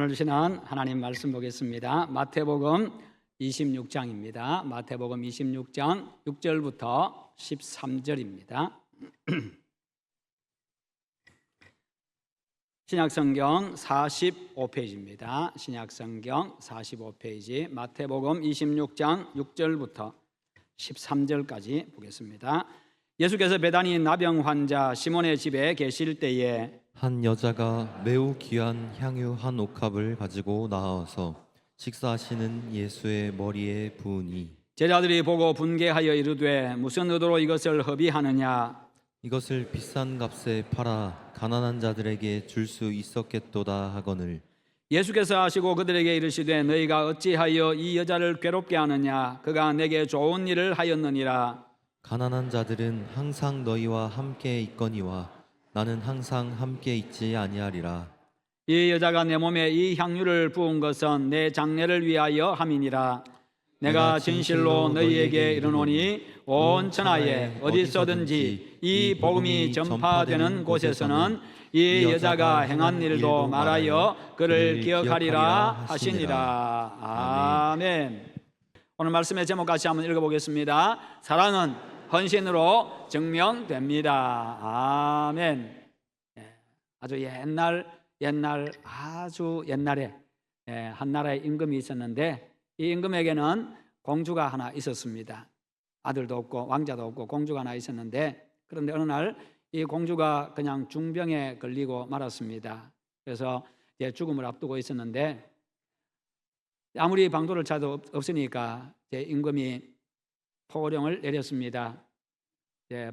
오늘 주시는 하나님 말씀 보겠습니다. 마태복음 26장입니다. 마태복음 26장 6절부터 13절입니다. 신약성경 45페이지입니다. 신약성경 45페이지 마태복음 26장 6절부터 13절까지 보겠습니다. 예수께서 베다니 나병 환자 시몬의 집에 계실 때에 한 여자가 매우 귀한 향유 한 옥합을 가지고 나와서 식사하시는 예수의 머리에 부으니 제자들이 보고 분개하여 이르되 무슨 의도로 이것을 허비하느냐. 이것을 비싼 값에 팔아 가난한 자들에게 줄 수 있었겠도다 하거늘 예수께서 하시고 그들에게 이르시되 너희가 어찌하여 이 여자를 괴롭게 하느냐. 그가 내게 좋은 일을 하였느니라. 가난한 자들은 항상 너희와 함께 있거니와 나는 항상 함께 있지 아니하리라. 이 여자가 내 몸에 이 향유를 부은 것은 내 장례를 위하여 함이니라. 내가 진실로 너희에게 이르노니 온 천하에 어디서든지 이 복음이 전파되는 곳에서는 이 여자가 행한 일도 말하여 그를 기억하리라 하시니라. 아멘. 오늘 말씀의 제목 같이 한번 읽어보겠습니다. 사랑은 헌신으로 증명됩니다. 아멘. 아주 아주 옛날에 한 나라의 임금이 있었는데 이 임금에게는 공주가 하나 있었습니다. 아들도 없고 왕자도 없고 공주가 하나 있었는데 그런데 어느 날 이 공주가 그냥 중병에 걸리고 말았습니다. 그래서 이제 죽음을 앞두고 있었는데 아무리 방도를 찾아도 없으니까 이제 임금이 포고령을 내렸습니다.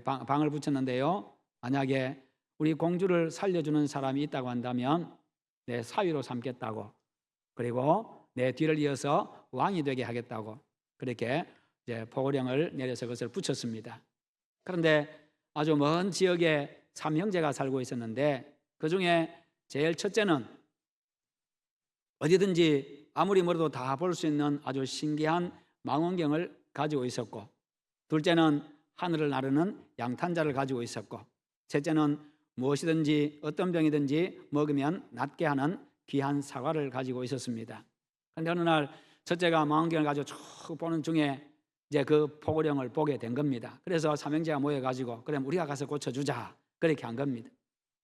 방을 붙였는데요. 만약에 우리 공주를 살려주는 사람이 있다고 한다면 내 사위로 삼겠다고, 그리고 내 뒤를 이어서 왕이 되게 하겠다고 그렇게 이제 포고령을 내려서 그것을 붙였습니다. 그런데 아주 먼 지역에 3형제가 살고 있었는데 그 중에 제일 첫째는 어디든지 아무리 멀어도 다 볼 수 있는 아주 신기한 망원경을 가지고 있었고, 둘째는 하늘을 나르는 양탄자를 가지고 있었고, 셋째는 무엇이든지 어떤 병이든지 먹으면 낫게 하는 귀한 사과를 가지고 있었습니다. 그런데 어느 날 첫째가 망원경을 가지고 쭉 보는 중에 이제 그 포고령을 보게 된 겁니다. 그래서 삼형제가 모여가지고 그럼 우리가 가서 고쳐주자 그렇게 한 겁니다.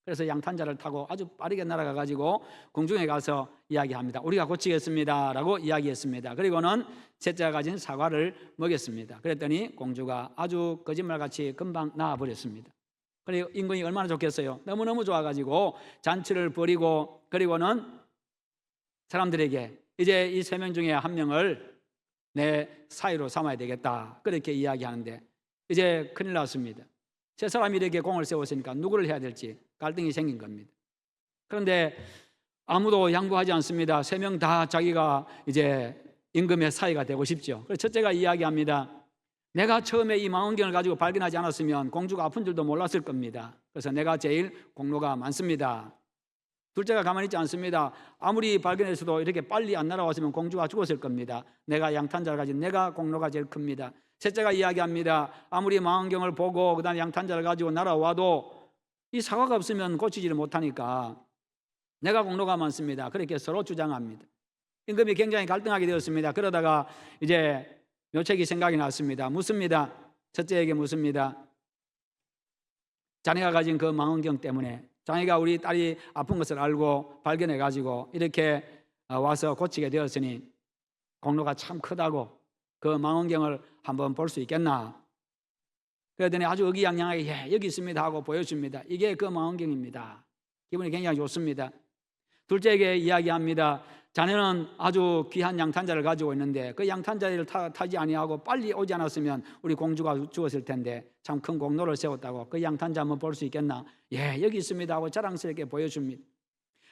그래서 양탄자를 타고 아주 빠르게 날아가 가지고 궁중에 가서 이야기합니다. 우리가 고치겠습니다 라고 이야기했습니다. 그리고는 셋째가 가진 사과를 먹였습니다. 그랬더니 공주가 아주 거짓말같이 금방 나아버렸습니다. 그리고 임금이 얼마나 좋겠어요. 너무너무 좋아가지고 잔치를 벌이고, 그리고는 사람들에게 이제 이 3명 중에 한 명을 내 사위로 삼아야 되겠다 그렇게 이야기하는데 이제 큰일 났습니다. 세 사람이 이렇게 공을 세웠으니까 누구를 해야 될지 갈등이 생긴 겁니다. 그런데 아무도 양보하지 않습니다. 3명 다 자기가 이제 임금의 사위가 되고 싶죠. 그래서 첫째가 이야기합니다. 내가 처음에 이 망원경을 가지고 발견하지 않았으면 공주가 아픈 줄도 몰랐을 겁니다. 그래서 내가 제일 공로가 많습니다. 둘째가 가만히 있지 않습니다. 아무리 발견했어도 이렇게 빨리 안 날아왔으면 공주가 죽었을 겁니다. 내가 양탄자를 가진 내가 공로가 제일 큽니다. 셋째가 이야기합니다. 아무리 망원경을 보고 그다음에 양탄자를 가지고 날아와도 이 사과가 없으면 고치지를 못하니까 내가 공로가 많습니다. 그렇게 서로 주장합니다. 임금이 굉장히 갈등하게 되었습니다. 그러다가 이제 묘책이 생각이 났습니다. 묻습니다. 첫째에게 묻습니다. 자네가 가진 그 망원경 때문에 자네가 우리 딸이 아픈 것을 알고 발견해가지고 이렇게 와서 고치게 되었으니 공로가 참 크다고 그 망원경을 한번 볼 수 있겠나? 그랬더니 아주 의기양양하게 예, 여기 있습니다 하고 보여줍니다. 이게 그 망원경입니다. 기분이 굉장히 좋습니다. 둘째에게 이야기합니다. 자네는 아주 귀한 양탄자를 가지고 있는데 그 양탄자를 타지 아니하고 빨리 오지 않았으면 우리 공주가 죽었을 텐데 참 큰 공로를 세웠다고 그 양탄자 한번 볼 수 있겠나? 예, 여기 있습니다 하고 자랑스럽게 보여줍니다.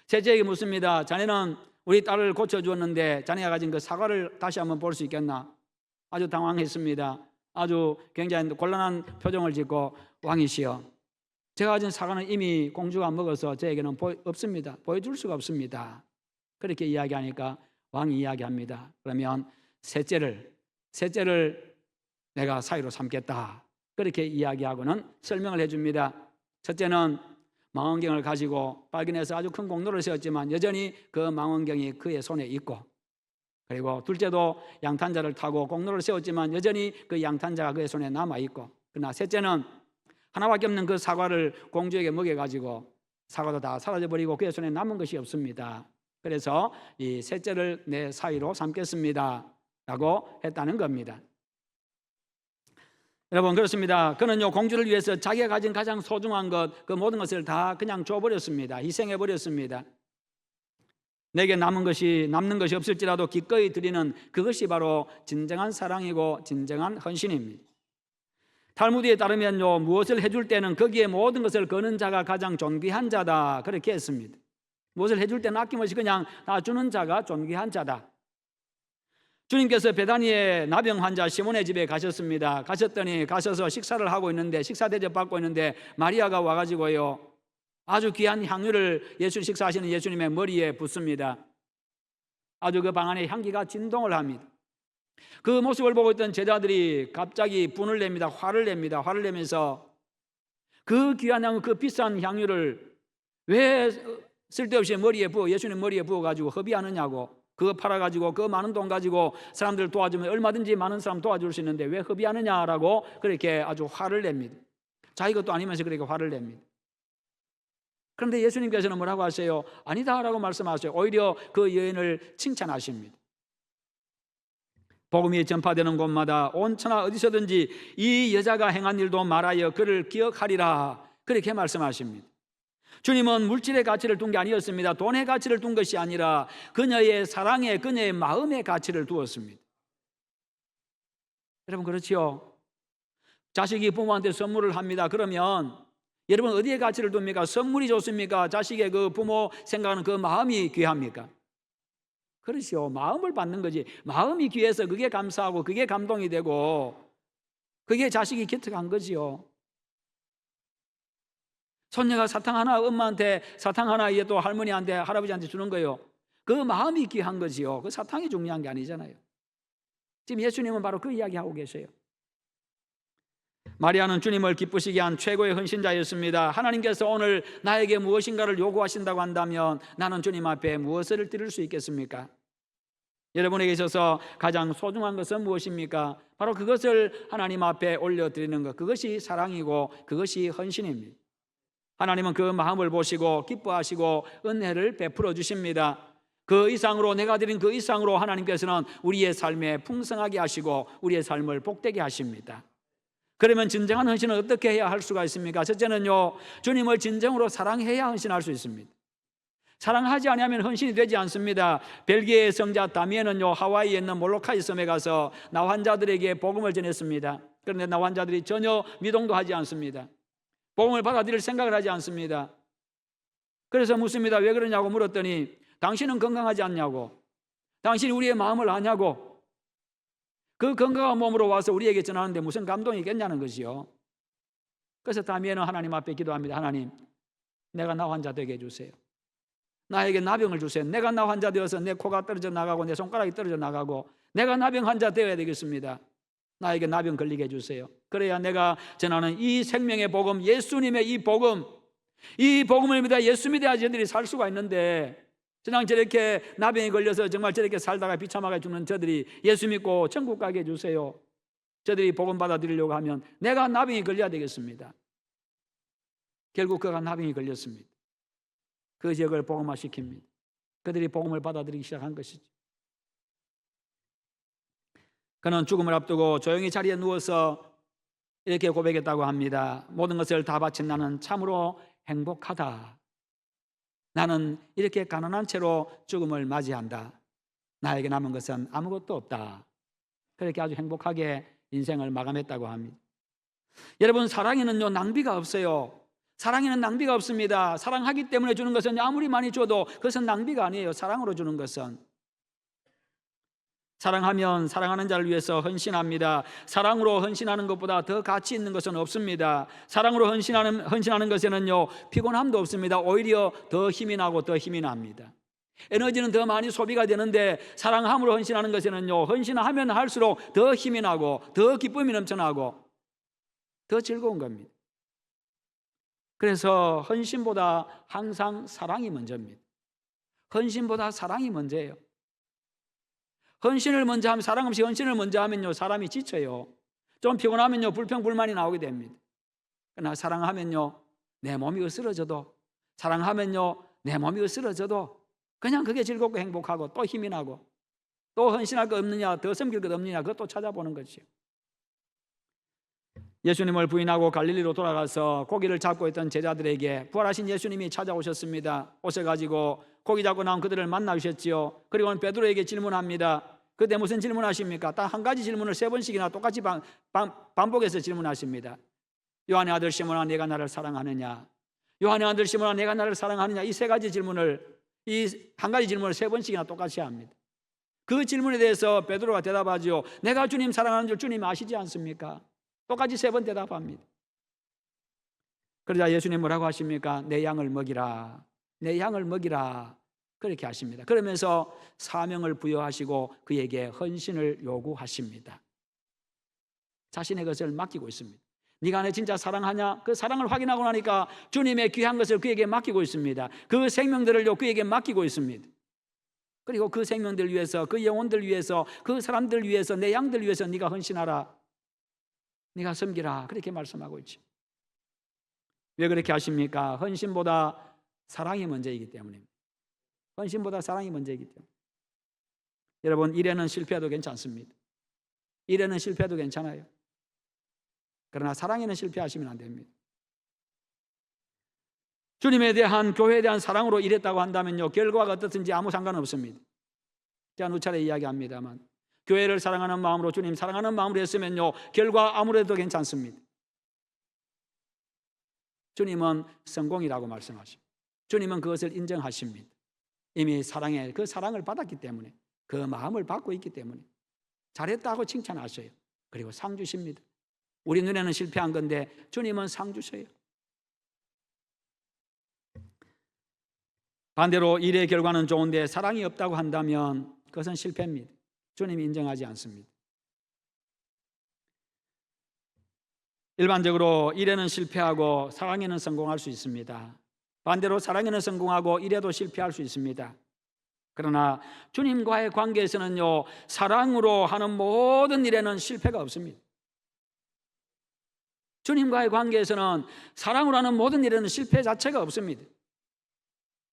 셋째에게 묻습니다. 자네는 우리 딸을 고쳐주었는데 자네가 가진 그 사과를 다시 한번 볼 수 있겠나? 아주 당황했습니다. 아주 굉장히 곤란한 표정을 짓고 왕이시여, 제가 가진 사과는 이미 공주가 먹어서 저에게는 없습니다. 보여줄 수가 없습니다. 그렇게 이야기하니까 왕이 이야기합니다. 그러면 셋째를 내가 사위로 삼겠다 그렇게 이야기하고는 설명을 해줍니다. 첫째는 망원경을 가지고 발견해서 아주 큰 공로를 세웠지만 여전히 그 망원경이 그의 손에 있고, 그리고 둘째도 양탄자를 타고 공로를 세웠지만 여전히 그 양탄자가 그의 손에 남아있고, 그러나 셋째는 하나밖에 없는 그 사과를 공주에게 먹여가지고 사과도 다 사라져버리고 그의 손에 남은 것이 없습니다. 그래서 이 셋째를 내 사위로 삼겠습니다 라고 했다는 겁니다. 여러분, 그렇습니다. 그는요, 공주를 위해서 자기가 가진 가장 소중한 것, 그 모든 것을 다 그냥 줘버렸습니다. 희생해버렸습니다. 내게 남는 것이 없을지라도 기꺼이 드리는 그것이 바로 진정한 사랑이고 진정한 헌신입니다. 탈무드에 따르면요, 무엇을 해줄 때는 거기에 모든 것을 거는 자가 가장 존귀한 자다, 그렇게 했습니다. 무엇을 해줄 때는 아낌없이 그냥 다 주는 자가 존귀한 자다. 주님께서 베다니의 나병 환자 시몬의 집에 가셨습니다. 가셔서 식사를 하고 있는데, 식사 대접 받고 있는데 마리아가 와가지고요, 아주 귀한 향유를 식사하시는 예수님의 머리에 붓습니다. 아주 그 방 안에 향기가 진동을 합니다. 그 모습을 보고 있던 제자들이 갑자기 분을 냅니다. 화를 내면서 그 귀한 향유, 그 비싼 향유를 왜 쓸데없이 예수님 머리에 부어가지고 허비하느냐고, 그거 팔아가지고 그 많은 돈 가지고 사람들 도와주면 얼마든지 많은 사람 도와줄 수 있는데 왜 허비하느냐라고 그렇게 아주 화를 냅니다. 자기 것도 아니면서 그렇게 화를 냅니다. 그런데 예수님께서는 뭐라고 하세요? 아니다라고 말씀하세요. 오히려 그 여인을 칭찬하십니다. 복음이 전파되는 곳마다 온 천하 어디서든지 이 여자가 행한 일도 말하여 그를 기억하리라, 그렇게 말씀하십니다. 주님은 물질의 가치를 둔 게 아니었습니다. 돈의 가치를 둔 것이 아니라 그녀의 사랑에, 그녀의 마음의 가치를 두었습니다. 여러분, 그렇지요? 자식이 부모한테 선물을 합니다. 그러면 여러분 어디에 가치를 둡니까? 선물이 좋습니까? 자식의 그 부모 생각하는 그 마음이 귀합니까? 그렇죠. 마음을 받는 거지. 마음이 귀해서 그게 감사하고 그게 감동이 되고 그게 자식이 기특한 거지요. 손녀가 사탕 하나 엄마한테, 사탕 하나 이제 또 할머니한테, 할아버지한테 주는 거예요. 그 마음이 귀한 거지요. 그 사탕이 중요한 게 아니잖아요. 지금 예수님은 바로 그 이야기하고 계세요. 마리아는 주님을 기쁘시게 한 최고의 헌신자였습니다. 하나님께서 오늘 나에게 무엇인가를 요구하신다고 한다면 나는 주님 앞에 무엇을 드릴 수 있겠습니까? 여러분에게 있어서 가장 소중한 것은 무엇입니까? 바로 그것을 하나님 앞에 올려드리는 것, 그것이 사랑이고 그것이 헌신입니다. 하나님은 그 마음을 보시고 기뻐하시고 은혜를 베풀어 주십니다. 그 이상으로, 내가 드린 그 이상으로 하나님께서는 우리의 삶에 풍성하게 하시고 우리의 삶을 복되게 하십니다. 그러면 진정한 헌신은 어떻게 해야 할 수가 있습니까? 첫째는요, 주님을 진정으로 사랑해야 헌신할 수 있습니다. 사랑하지 않으면 헌신이 되지 않습니다. 벨기에의 성자 다미에는요, 하와이에 있는 몰로카이 섬에 가서 나 환자들에게 복음을 전했습니다. 그런데 나 환자들이 전혀 미동도 하지 않습니다. 복음을 받아들일 생각을 하지 않습니다. 그래서 묻습니다. 왜 그러냐고 물었더니 당신은 건강하지 않냐고, 당신이 우리의 마음을 아냐고, 그 건강한 몸으로 와서 우리에게 전하는데 무슨 감동이 있겠냐는 것이요. 그래서 다미에는 하나님 앞에 기도합니다. 하나님, 내가 나 환자 되게 해주세요. 나에게 나병을 주세요. 내가 나 환자 되어서 내 코가 떨어져 나가고 내 손가락이 떨어져 나가고 내가 나병 환자 되어야 되겠습니다. 나에게 나병 걸리게 해주세요. 그래야 내가 전하는 이 생명의 복음, 예수님의 이 복음을 믿어 예수 믿어야 저들이 살 수가 있는데, 그냥 저렇게 나병이 걸려서 정말 저렇게 살다가 비참하게 죽는 저들이 예수 믿고 천국 가게 해주세요. 저들이 복음 받아들이려고 하면 내가 나병이 걸려야 되겠습니다. 결국 그가 나병이 걸렸습니다. 그 지역을 복음화시킵니다. 그들이 복음을 받아들이기 시작한 것이죠. 그는 죽음을 앞두고 조용히 자리에 누워서 이렇게 고백했다고 합니다. 모든 것을 다 바친 나는 참으로 행복하다. 나는 이렇게 가난한 채로 죽음을 맞이한다. 나에게 남은 것은 아무것도 없다. 그렇게 아주 행복하게 인생을 마감했다고 합니다. 여러분, 사랑에는요, 낭비가 없어요. 사랑에는 낭비가 없습니다. 사랑하기 때문에 주는 것은 아무리 많이 줘도 그것은 낭비가 아니에요. 사랑으로 주는 것은. 사랑하면 사랑하는 자를 위해서 헌신합니다. 사랑으로 헌신하는 것보다 더 가치 있는 것은 없습니다. 사랑으로 헌신하는 것에는요, 피곤함도 없습니다. 오히려 더 힘이 나고 더 힘이 납니다. 에너지는 더 많이 소비가 되는데 사랑함으로 헌신하는 것에는요, 헌신하면 할수록 더 힘이 나고 더 기쁨이 넘쳐나고 더 즐거운 겁니다. 그래서 헌신보다 항상 사랑이 먼저입니다. 헌신보다 사랑이 먼저예요. 헌신을 먼저 하면, 사랑 없이 헌신을 먼저 하면요, 사람이 지쳐요. 좀 피곤하면요, 불평불만이 나오게 됩니다. 그러나 사랑하면요, 내 몸이 으스러져도, 사랑하면요, 내 몸이 으스러져도 그냥 그게 즐겁고 행복하고 또 힘이 나고, 또 헌신할 것 없느냐, 더 섬길 것 없느냐, 그것도 찾아보는 것이요. 예수님을 부인하고 갈릴리로 돌아가서 고기를 잡고 있던 제자들에게 부활하신 예수님이 찾아오셨습니다. 오셔가지고 고기 잡고 나온 그들을 만나주셨지요. 그리고는 베드로에게 질문합니다. 그때 무슨 질문하십니까? 딱 한 가지 질문을 3번씩이나 똑같이 반복해서 질문하십니다. 요한의 아들 시몬아, 내가 나를 사랑하느냐? 요한의 아들 시몬아, 내가 나를 사랑하느냐? 이 3가지 질문을, 이 한 가지 질문을 3번씩이나 똑같이 합니다. 그 질문에 대해서 베드로가 대답하지요. 내가 주님 사랑하는 줄 주님 아시지 않습니까? 똑같이 3번 대답합니다. 그러자 예수님 뭐라고 하십니까? 내 양을 먹이라, 내 양을 먹이라, 그렇게 하십니다. 그러면서 사명을 부여하시고 그에게 헌신을 요구하십니다. 자신의 것을 맡기고 있습니다. 네가 내 진짜 사랑하냐? 그 사랑을 확인하고 나니까 주님의 귀한 것을 그에게 맡기고 있습니다. 그 생명들을요, 그에게 맡기고 있습니다. 그리고 그 생명들 위해서, 그 영혼들 위해서, 그 사람들 위해서, 내 양들 위해서 네가 헌신하라, 네가 섬기라, 그렇게 말씀하고 있죠. 왜 그렇게 하십니까? 헌신보다 사랑이 먼저이기 때문입니다. 헌신보다 사랑이 먼저이기 때문에. 여러분, 일에는 실패해도 괜찮습니다. 일에는 실패해도 괜찮아요. 그러나 사랑에는 실패하시면 안 됩니다. 주님에 대한, 교회에 대한 사랑으로 일했다고 한다면요, 결과가 어떻든지 아무 상관없습니다. 제가 누차례 이야기합니다만, 교회를 사랑하는 마음으로, 주님 사랑하는 마음으로 했으면요, 결과 아무래도 괜찮습니다. 주님은 성공이라고 말씀하십니다. 주님은 그것을 인정하십니다. 이미 사랑에, 그 사랑을 받았기 때문에, 그 마음을 받고 있기 때문에 잘했다고 칭찬하셔요. 그리고 상 주십니다. 우리 눈에는 실패한 건데 주님은 상 주셔요. 반대로 일의 결과는 좋은데 사랑이 없다고 한다면 그것은 실패입니다. 주님이 인정하지 않습니다. 일반적으로 일에는 실패하고 사랑에는 성공할 수 있습니다. 반대로 사랑에는 성공하고 일에도 실패할 수 있습니다. 그러나 주님과의 관계에서는요, 사랑으로 하는 모든 일에는 실패가 없습니다. 주님과의 관계에서는 사랑으로 하는 모든 일에는 실패 자체가 없습니다.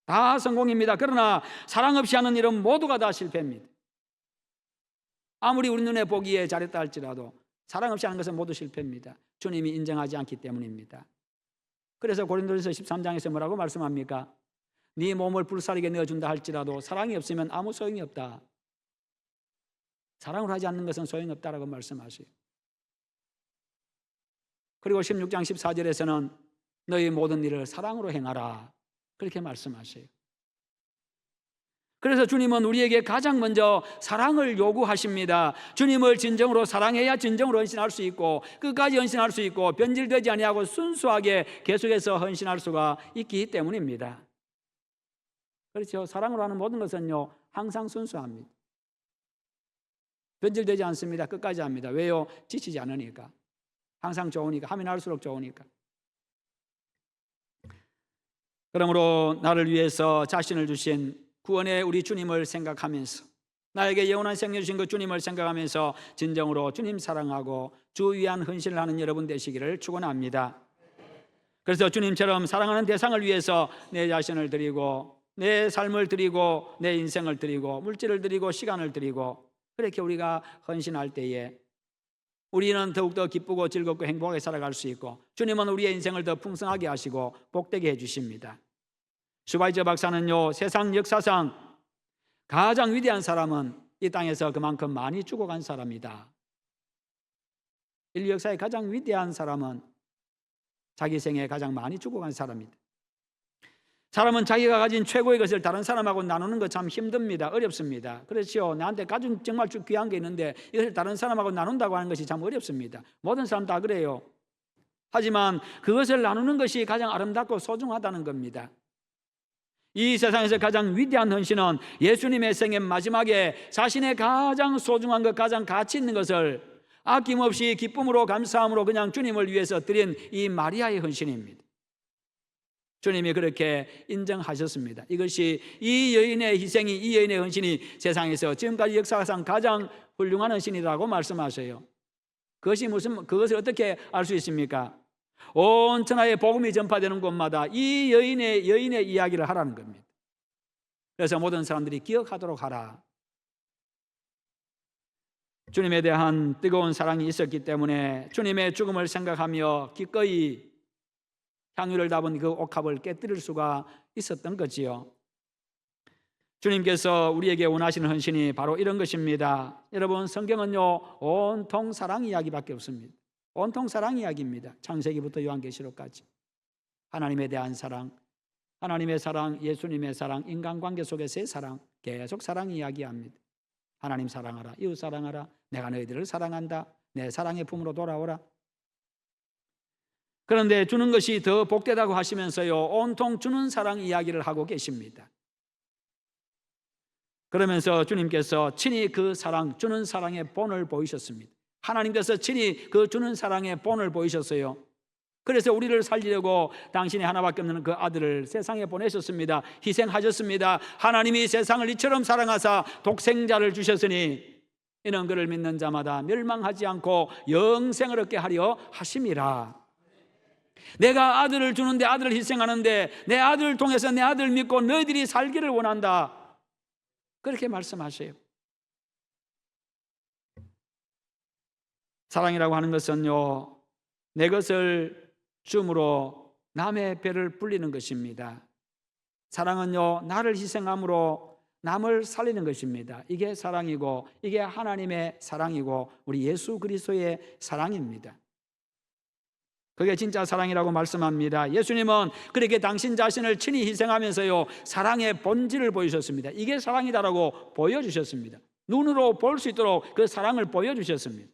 다 성공입니다. 그러나 사랑 없이 하는 일은 모두가 다 실패입니다. 아무리 우리 눈에 보기에 잘했다 할지라도 사랑 없이 하는 것은 모두 실패입니다. 주님이 인정하지 않기 때문입니다. 그래서 고린도전서 13장에서 뭐라고 말씀합니까? 네 몸을 불사르게 내어준다 할지라도 사랑이 없으면 아무 소용이 없다. 사랑을 하지 않는 것은 소용이 없다라고 말씀하세요. 그리고 16장 14절에서는 너희 모든 일을 사랑으로 행하라, 그렇게 말씀하세요. 그래서 주님은 우리에게 가장 먼저 사랑을 요구하십니다. 주님을 진정으로 사랑해야 진정으로 헌신할 수 있고, 끝까지 헌신할 수 있고, 변질되지 아니하고 순수하게 계속해서 헌신할 수가 있기 때문입니다. 그렇죠. 사랑으로 하는 모든 것은요, 항상 순수합니다. 변질되지 않습니다. 끝까지 합니다. 왜요? 지치지 않으니까. 항상 좋으니까, 하면 할수록 좋으니까. 그러므로 나를 위해서 자신을 주신 구원의 우리 주님을 생각하면서, 나에게 영원한 생명 주신 그 주님을 생각하면서 진정으로 주님 사랑하고 주 위한 헌신을 하는 여러분 되시기를 축원합니다. 그래서 주님처럼 사랑하는 대상을 위해서 내 자신을 드리고, 내 삶을 드리고, 내 인생을 드리고, 물질을 드리고, 시간을 드리고, 그렇게 우리가 헌신할 때에 우리는 더욱더 기쁘고 즐겁고 행복하게 살아갈 수 있고, 주님은 우리의 인생을 더 풍성하게 하시고 복되게 해주십니다. 슈바이처 박사는요, 세상 역사상 가장 위대한 사람은 이 땅에서 그만큼 많이 죽어간 사람이다. 인류 역사의 가장 위대한 사람은 자기 생에 가장 많이 죽어간 사람이다. 사람은 자기가 가진 최고의 것을 다른 사람하고 나누는 거 참 힘듭니다. 어렵습니다. 그렇죠. 나한테 가진 정말 귀한 게 있는데 이것을 다른 사람하고 나눈다고 하는 것이 참 어렵습니다. 모든 사람 다 그래요. 하지만 그것을 나누는 것이 가장 아름답고 소중하다는 겁니다. 이 세상에서 가장 위대한 헌신은 예수님의 생애 마지막에 자신의 가장 소중한 것, 가장 가치 있는 것을 아낌없이 기쁨으로 감사함으로 그냥 주님을 위해서 드린 이 마리아의 헌신입니다. 주님이 그렇게 인정하셨습니다. 이것이 이 여인의 희생이, 이 여인의 헌신이 세상에서 지금까지 역사상 가장 훌륭한 헌신이라고 말씀하셔요. 그것을 어떻게 알 수 있습니까? 온 천하에 복음이 전파되는 곳마다 이 여인의 이야기를 하라는 겁니다. 그래서 모든 사람들이 기억하도록 하라. 주님에 대한 뜨거운 사랑이 있었기 때문에 주님의 죽음을 생각하며 기꺼이 향유를 담은 그 옥합을 깨뜨릴 수가 있었던 거지요. 주님께서 우리에게 원하시는 헌신이 바로 이런 것입니다. 여러분, 성경은요 온통 사랑 이야기밖에 없습니다. 온통 사랑 이야기입니다. 창세기부터 요한계시록까지 하나님에 대한 사랑, 하나님의 사랑, 예수님의 사랑, 인간관계 속에서의 사랑, 계속 사랑 이야기합니다. 하나님 사랑하라, 이웃 사랑하라, 내가 너희들을 사랑한다, 내 사랑의 품으로 돌아오라. 그런데 주는 것이 더 복되다고 하시면서요 온통 주는 사랑 이야기를 하고 계십니다. 그러면서 주님께서 친히 그 사랑, 주는 사랑의 본을 보이셨습니다. 하나님께서 친히 그 주는 사랑의 본을 보이셨어요. 그래서 우리를 살리려고 당신이 하나밖에 없는 그 아들을 세상에 보내셨습니다. 희생하셨습니다. 하나님이 세상을 이처럼 사랑하사 독생자를 주셨으니 이는 그를 믿는 자마다 멸망하지 않고 영생을 얻게 하려 하심이라. 내가 아들을 주는데, 아들을 희생하는데, 내 아들을 통해서 내 아들을 믿고 너희들이 살기를 원한다, 그렇게 말씀하셔요. 사랑이라고 하는 것은요 내 것을 줌으로 남의 배를 불리는 것입니다. 사랑은요 나를 희생함으로 남을 살리는 것입니다. 이게 사랑이고, 이게 하나님의 사랑이고, 우리 예수 그리스도의 사랑입니다. 그게 진짜 사랑이라고 말씀합니다. 예수님은 그렇게 당신 자신을 친히 희생하면서요 사랑의 본질을 보이셨습니다. 이게 사랑이다라고 보여주셨습니다. 눈으로 볼 수 있도록 그 사랑을 보여주셨습니다.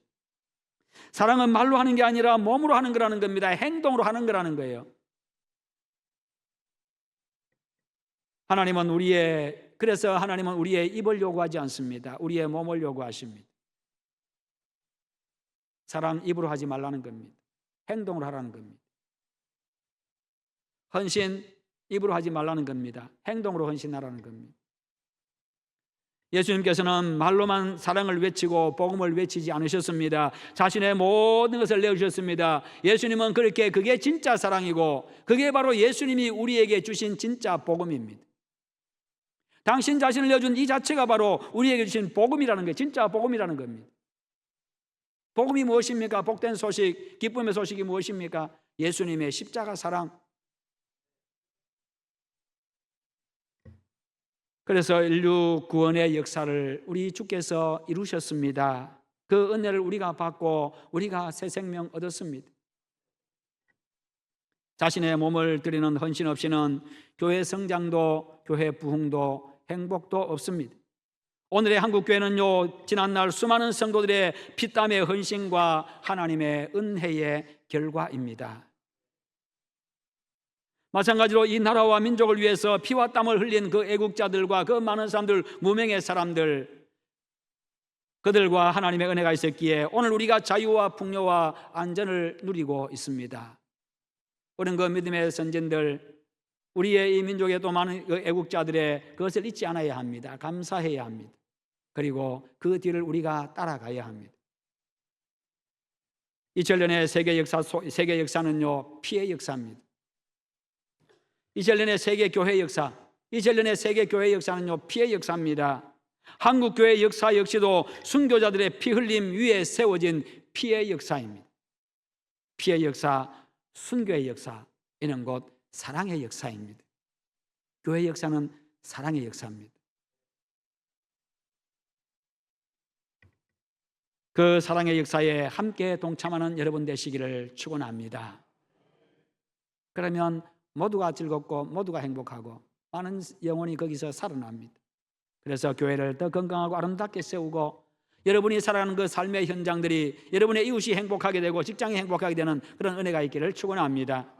사랑은 말로 하는 게 아니라 몸으로 하는 거라는 겁니다. 행동으로 하는 거라는 거예요. 그래서 하나님은 우리의 입을 요구하지 않습니다. 우리의 몸을 요구하십니다. 사랑 입으로 하지 말라는 겁니다. 행동으로 하라는 겁니다. 헌신 입으로 하지 말라는 겁니다. 행동으로 헌신하라는 겁니다. 예수님께서는 말로만 사랑을 외치고 복음을 외치지 않으셨습니다. 자신의 모든 것을 내주셨습니다. 예수님은 그게 진짜 사랑이고, 그게 바로 예수님이 우리에게 주신 진짜 복음입니다. 당신 자신을 내준 이 자체가 바로 우리에게 주신 복음이라는 거예요. 진짜 복음이라는 겁니다. 복음이 무엇입니까? 복된 소식, 기쁨의 소식이 무엇입니까? 예수님의 십자가 사랑. 그래서 인류 구원의 역사를 우리 주께서 이루셨습니다. 그 은혜를 우리가 받고 우리가 새 생명 얻었습니다. 자신의 몸을 드리는 헌신 없이는 교회 성장도, 교회 부흥도, 행복도 없습니다. 오늘의 한국교회는요 지난날 수많은 성도들의 피땀의 헌신과 하나님의 은혜의 결과입니다. 마찬가지로 이 나라와 민족을 위해서 피와 땀을 흘린 그 애국자들과 그 많은 사람들, 무명의 사람들, 그들과 하나님의 은혜가 있었기에 오늘 우리가 자유와 풍요와 안전을 누리고 있습니다. 우리는 그 믿음의 선진들, 우리의 이 민족의 또 많은 그 애국자들의 그것을 잊지 않아야 합니다. 감사해야 합니다. 그리고 그 뒤를 우리가 따라가야 합니다. 2000년의 세계 역사는요 피해 역사입니다. 2000년의 세계 교회 역사, 2000년의 세계 교회 역사는요 피해 역사입니다. 한국 교회 역사 역시도 순교자들의 피 흘림 위에 세워진 피해 역사입니다. 피해 역사, 순교의 역사, 이는 곧 사랑의 역사입니다. 교회 역사는 사랑의 역사입니다. 그 사랑의 역사에 함께 동참하는 여러분 되시기를 축원합니다. 그러면 모두가 즐겁고 모두가 행복하고 많은 영혼이 거기서 살아납니다. 그래서 교회를 더 건강하고 아름답게 세우고 여러분이 살아가는 그 삶의 현장들이 여러분의 이웃이 행복하게 되고 직장이 행복하게 되는 그런 은혜가 있기를 축원합니다.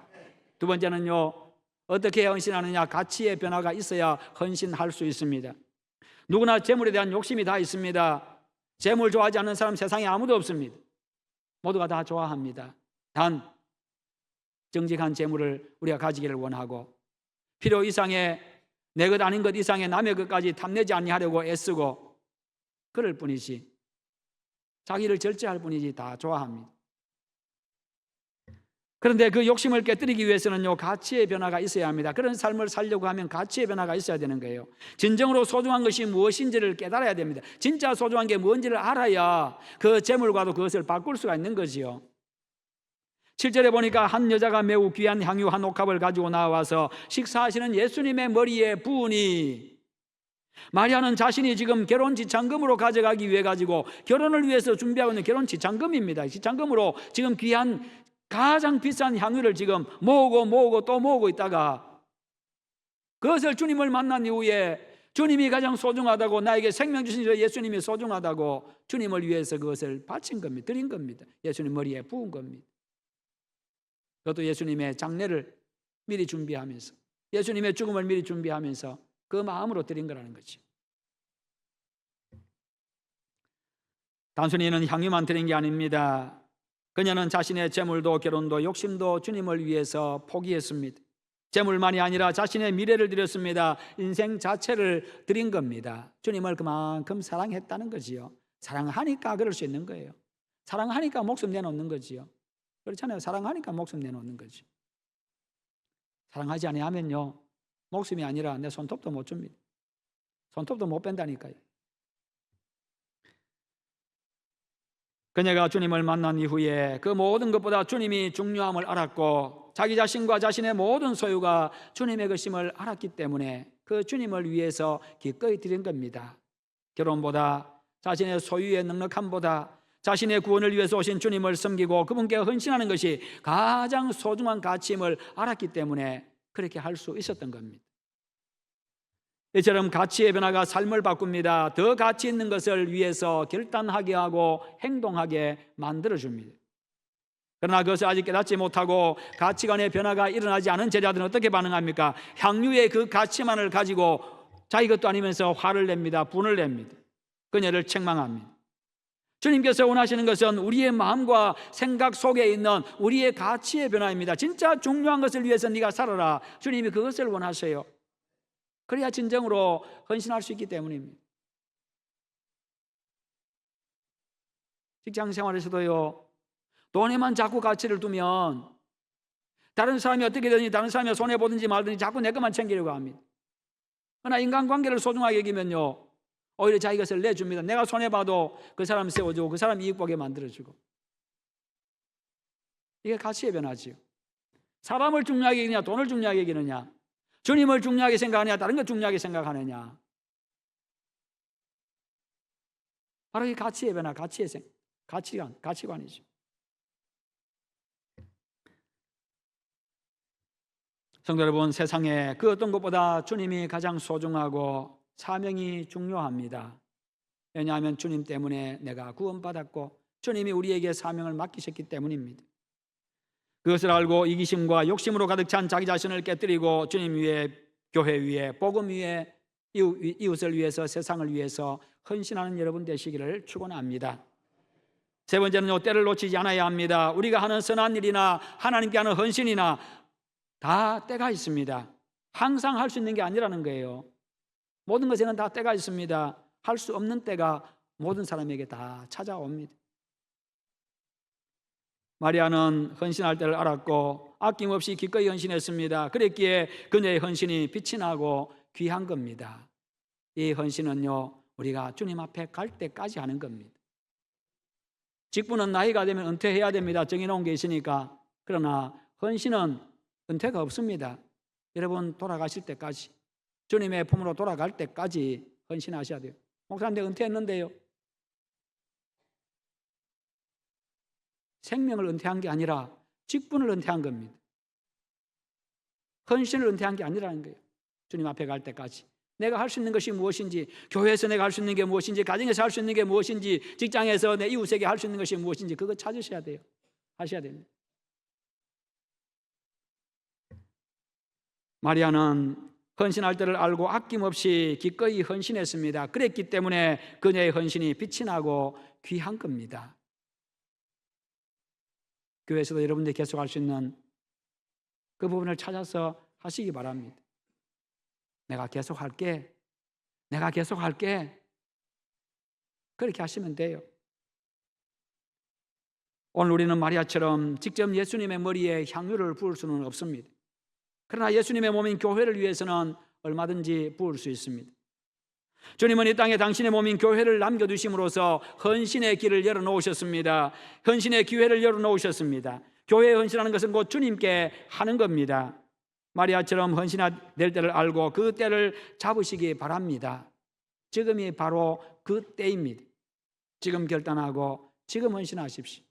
두 번째는요, 어떻게 헌신하느냐, 가치의 변화가 있어야 헌신할 수 있습니다. 누구나 재물에 대한 욕심이 다 있습니다. 재물 좋아하지 않는 사람 세상에 아무도 없습니다. 모두가 다 좋아합니다. 단 정직한 재물을 우리가 가지기를 원하고 필요 이상의 내 것 아닌 것 이상의 남의 것까지 탐내지 아니하려고 애쓰고 그럴 뿐이지 자기를 절제할 뿐이지 다 좋아합니다. 그런데 그 욕심을 깨뜨리기 위해서는요, 가치의 변화가 있어야 합니다. 그런 삶을 살려고 하면 가치의 변화가 있어야 되는 거예요. 진정으로 소중한 것이 무엇인지를 깨달아야 됩니다. 진짜 소중한 게 뭔지를 알아야 그 재물과도 그것을 바꿀 수가 있는 거지요. 7절에 보니까 한 여자가 매우 귀한 향유 한 옥합을 가지고 나와서 식사하시는 예수님의 머리에 부으니, 마리아는 자신이 지금 결혼 지참금으로 가져가기 위해 가지고 결혼을 위해서 준비하고 있는 결혼 지참금입니다. 지참금으로 지금 귀한 가장 비싼 향유를 지금 모으고 또 모으고 있다가 그것을 주님을 만난 이후에 주님이 가장 소중하다고, 나에게 생명 주신 예수님이 소중하다고 주님을 위해서 그것을 바친 겁니다. 드린 겁니다. 예수님 머리에 부은 겁니다. 그것도 예수님의 장례를 미리 준비하면서, 예수님의 죽음을 미리 준비하면서 그 마음으로 드린 거라는 거지. 단순히 이는 향유만 드린 게 아닙니다. 그녀는 자신의 재물도 결혼도 욕심도 주님을 위해서 포기했습니다. 재물만이 아니라 자신의 미래를 드렸습니다. 인생 자체를 드린 겁니다. 주님을 그만큼 사랑했다는 거지요. 사랑하니까 그럴 수 있는 거예요. 사랑하니까 목숨 내놓는 거지요. 그렇잖아요. 사랑하니까 목숨 내놓는 거지. 사랑하지 아니하면요, 목숨이 아니라 내 손톱도 못 줍니다. 손톱도 못 뺀다니까요. 그녀가 주님을 만난 이후에 그 모든 것보다 주님이 중요함을 알았고 자기 자신과 자신의 모든 소유가 주님의 것임을 알았기 때문에 그 주님을 위해서 기꺼이 드린 겁니다. 결혼보다, 자신의 소유의 넉넉함보다 자신의 구원을 위해서 오신 주님을 섬기고 그분께 헌신하는 것이 가장 소중한 가치임을 알았기 때문에 그렇게 할 수 있었던 겁니다. 이처럼 가치의 변화가 삶을 바꿉니다. 더 가치 있는 것을 위해서 결단하게 하고 행동하게 만들어줍니다. 그러나 그것을 아직 깨닫지 못하고 가치관의 변화가 일어나지 않은 제자들은 어떻게 반응합니까? 향유의 그 가치만을 가지고 자기 것도 아니면서 화를 냅니다. 분을 냅니다. 그녀를 책망합니다. 주님께서 원하시는 것은 우리의 마음과 생각 속에 있는 우리의 가치의 변화입니다. 진짜 중요한 것을 위해서 네가 살아라. 주님이 그것을 원하세요. 그래야 진정으로 헌신할 수 있기 때문입니다. 직장 생활에서도요, 돈에만 자꾸 가치를 두면 다른 사람이 어떻게 되든지 다른 사람이 손해보든지 말든지 자꾸 내 것만 챙기려고 합니다. 그러나 인간관계를 소중하게 여기면요, 오히려 자기 것을 내줍니다. 내가 손해봐도 그 사람 세워주고 그 사람 이익 보게 만들어주고. 이게 가치의 변화지요. 사람을 중요하게 여기느냐 돈을 중요하게 여기느냐, 주님을 중요하게 생각하느냐 다른 것 중요하게 생각하느냐, 바로 이 가치의 변화, 가치관이죠. 성도 여러분, 세상에 그 어떤 것보다 주님이 가장 소중하고 사명이 중요합니다. 왜냐하면 주님 때문에 내가 구원받았고 주님이 우리에게 사명을 맡기셨기 때문입니다. 그것을 알고 이기심과 욕심으로 가득 찬 자기 자신을 깨뜨리고 주님 위에, 교회 위에, 복음 위에, 이웃을 위해서, 세상을 위해서 헌신하는 여러분 되시기를 축원합니다. 세 번째는요, 때를 놓치지 않아야 합니다. 우리가 하는 선한 일이나 하나님께 하는 헌신이나 다 때가 있습니다. 항상 할 수 있는 게 아니라는 거예요. 모든 것에는 다 때가 있습니다. 할 수 없는 때가 모든 사람에게 다 찾아옵니다. 마리아는 헌신할 때를 알았고 아낌없이 기꺼이 헌신했습니다. 그랬기에 그녀의 헌신이 빛이 나고 귀한 겁니다. 이 헌신은요, 우리가 주님 앞에 갈 때까지 하는 겁니다. 직분은 나이가 되면 은퇴해야 됩니다. 정해놓은 게 있으니까. 그러나 헌신은 은퇴가 없습니다. 여러분 돌아가실 때까지, 주님의 품으로 돌아갈 때까지 헌신하셔야 돼요. 목사님 내가 은퇴했는데요. 생명을 은퇴한 게 아니라 직분을 은퇴한 겁니다. 헌신을 은퇴한 게 아니라는 거예요. 주님 앞에 갈 때까지 내가 할 수 있는 것이 무엇인지, 교회에서 내가 할 수 있는 게 무엇인지, 가정에서 할 수 있는 게 무엇인지, 직장에서 내 이웃에게 할 수 있는 것이 무엇인지 그거 찾으셔야 돼요. 하셔야 됩니다. 마리아는 헌신할 때를 알고 아낌없이 기꺼이 헌신했습니다. 그랬기 때문에 그녀의 헌신이 빛이 나고 귀한 겁니다. 교회에서도 여러분들이 계속 할 수 있는 그 부분을 찾아서 하시기 바랍니다. 내가 계속할게. 내가 계속할게. 그렇게 하시면 돼요. 오늘 우리는 마리아처럼 직접 예수님의 머리에 향유를 부을 수는 없습니다. 그러나 예수님의 몸인 교회를 위해서는 얼마든지 부을 수 있습니다. 주님은 이 땅에 당신의 몸인 교회를 남겨두심으로써 헌신의 길을 열어놓으셨습니다. 헌신의 기회를 열어놓으셨습니다. 교회에 헌신하는 것은 곧 주님께 하는 겁니다. 마리아처럼 헌신될 때를 알고 그 때를 잡으시기 바랍니다. 지금이 바로 그 때입니다. 지금 결단하고 지금 헌신하십시오.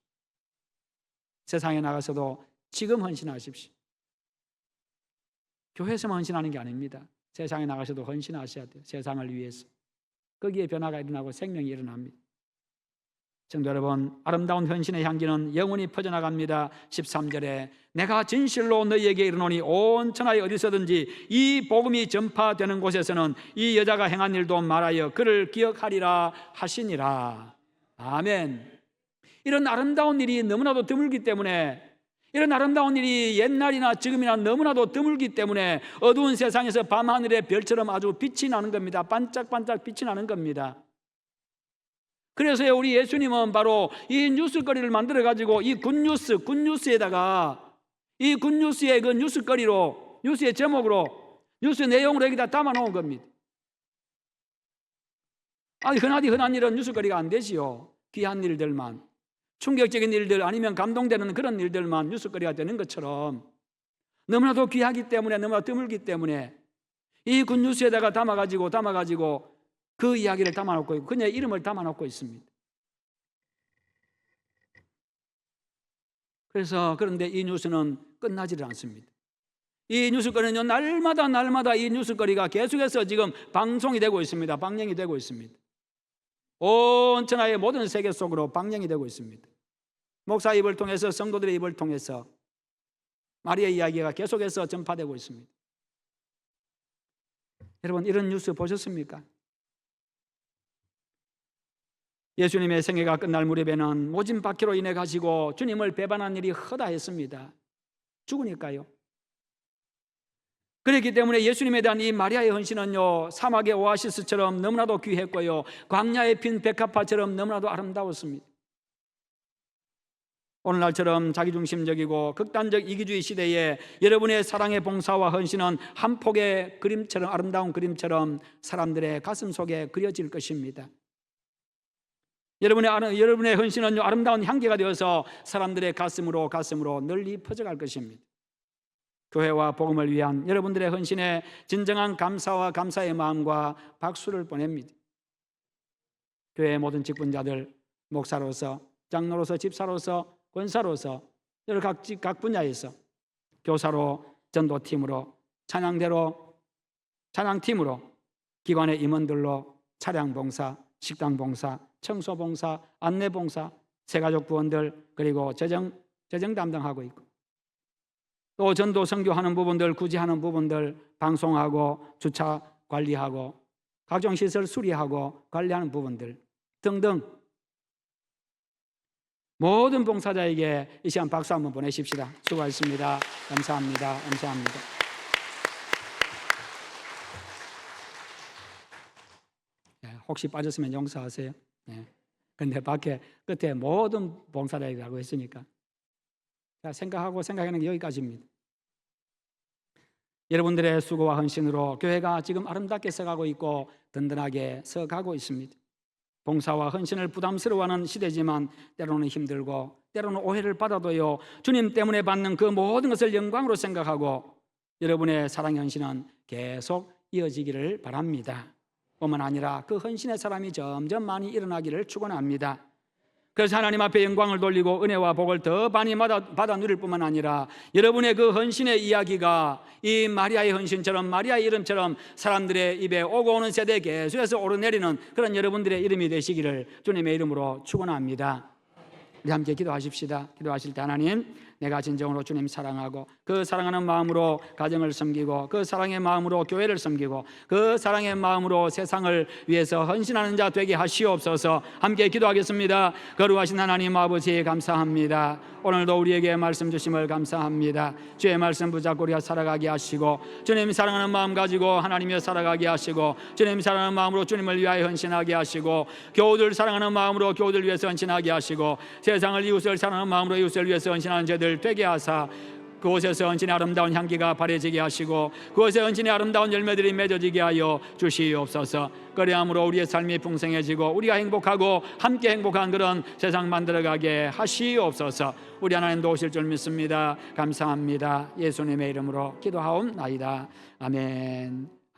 세상에 나가서도 지금 헌신하십시오. 교회에서만 헌신하는 게 아닙니다. 세상에 나가서도 헌신하셔야 돼요. 세상을 위해서. 거기에 변화가 일어나고 생명이 일어납니다. 성도 여러분, 아름다운 헌신의 향기는 영원히 퍼져나갑니다. 13절에 내가 진실로 너희에게 이르노니 온 천하에 어디서든지 이 복음이 전파되는 곳에서는 이 여자가 행한 일도 말하여 그를 기억하리라 하시니라. 아멘. 이런 아름다운 일이 너무나도 드물기 때문에, 이런 아름다운 일이 옛날이나 지금이나 너무나도 드물기 때문에 어두운 세상에서 밤하늘의 별처럼 아주 빛이 나는 겁니다. 반짝반짝 빛이 나는 겁니다. 그래서 우리 예수님은 바로 이 뉴스거리를 만들어가지고 이 굿뉴스에다가 이 굿뉴스의 그 뉴스거리로, 뉴스의 제목으로, 뉴스 내용으로 여기다 담아놓은 겁니다. 아니, 흔한 일은 뉴스거리가 안 되지요. 귀한 일들만, 충격적인 일들 아니면 감동되는 그런 일들만 뉴스거리가 되는 것처럼 너무나도 귀하기 때문에, 너무나 드물기 때문에 이 굿뉴스에다가 담아가지고 그 이야기를 담아놓고 있고 그녀의 이름을 담아놓고 있습니다. 그래서 그런데 이 뉴스는 끝나지를 않습니다. 이 뉴스거리는요, 날마다 이 뉴스거리가 계속해서 지금 방송이 되고 있습니다. 방영이 되고 있습니다. 온 천하의 모든 세계 속으로 방영이 되고 있습니다. 목사 입을 통해서, 성도들의 입을 통해서 마리아의 이야기가 계속해서 전파되고 있습니다. 여러분, 이런 뉴스 보셨습니까? 예수님의 생애가 끝날 무렵에는 모진 박해로 인해 가지고 주님을 배반한 일이 허다했습니다. 죽으니까요. 그렇기 때문에 예수님에 대한 이 마리아의 헌신은요, 사막의 오아시스처럼 너무나도 귀했고요, 광야에 핀 백합화처럼 너무나도 아름다웠습니다. 오늘날처럼 자기중심적이고 극단적 이기주의 시대에 여러분의 사랑의 봉사와 헌신은 한 폭의 그림처럼, 아름다운 그림처럼 사람들의 가슴 속에 그려질 것입니다. 여러분의 헌신은 아름다운 향기가 되어서 사람들의 가슴으로 널리 퍼져갈 것입니다. 교회와 복음을 위한 여러분들의 헌신에 진정한 감사와 감사의 마음과 박수를 보냅니다. 교회의 모든 직분자들, 목사로서, 장로로서, 집사로서, 권사로서, 여러 각 분야에서 교사로, 전도팀으로, 찬양팀으로, 기관의 임원들로 차량봉사, 식당봉사, 청소봉사, 안내봉사, 새가족 부원들, 그리고 재정 담당하고 있고, 또 전도 선교하는 부분들, 구제하는 부분들, 방송하고 주차 관리하고 각종 시설 수리하고 관리하는 부분들 등등 모든 봉사자에게 이 시간 박수 한번 보내십시다. 수고하셨습니다. 감사합니다. 감사합니다. 혹시 빠졌으면 용서하세요. 근데 밖에 끝에 모든 봉사자라고 했으니까 생각하는 게 여기까지입니다. 여러분들의 수고와 헌신으로 교회가 지금 아름답게 서가고 있고 든든하게 서가고 있습니다. 봉사와 헌신을 부담스러워하는 시대지만 때로는 힘들고 때로는 오해를 받아도요, 주님 때문에 받는 그 모든 것을 영광으로 생각하고 여러분의 사랑 헌신은 계속 이어지기를 바랍니다. 뿐만 아니라 그 헌신의 사람이 점점 많이 일어나기를 축원합니다. 그래서 하나님 앞에 영광을 돌리고 은혜와 복을 더 많이 받아 누릴 뿐만 아니라 여러분의 그 헌신의 이야기가 이 마리아의 헌신처럼, 마리아의 이름처럼 사람들의 입에 오고 오는 세대에 계속해서 오르내리는 그런 여러분들의 이름이 되시기를 주님의 이름으로 축원합니다. 우리 함께 기도하십시다. 기도하실 때 하나님, 내가 진정으로 주님 사랑하고 그 사랑하는 마음으로 가정을 섬기고 그 사랑의 마음으로 교회를 섬기고 그 사랑의 마음으로 세상을 위해서 헌신하는 자 되게 하시옵소서. 함께 기도하겠습니다. 거룩하신 하나님 아버지 감사합니다. 오늘도 우리에게 말씀 주심을 감사합니다. 주의 말씀 붙잡고 우리가 살아가게 하시고 주님 사랑하는 마음 가지고 하나님을 살아가게 하시고 주님 사랑하는 마음으로 주님을 위하여 헌신하게 하시고 교우들 사랑하는 마음으로 교우들 위해서 헌신하게 하시고 세상을 이웃을 사랑하는 마음으로 이웃을 위해서 헌신하는 자들 되게 하사 그곳에서 헌신의 아름다운 향기가 발해지게 하시고 그곳에 헌신의 아름다운 열매들이 맺어지게 하여 주시옵소서. 그리함으로 우리의 삶이 풍성해지고 우리가 행복하고 함께 행복한 그런 세상 만들어가게 하시옵소서. 우리 하나님 도우실 줄 믿습니다. 감사합니다. 예수님의 이름으로 기도하옵나이다. 아멘.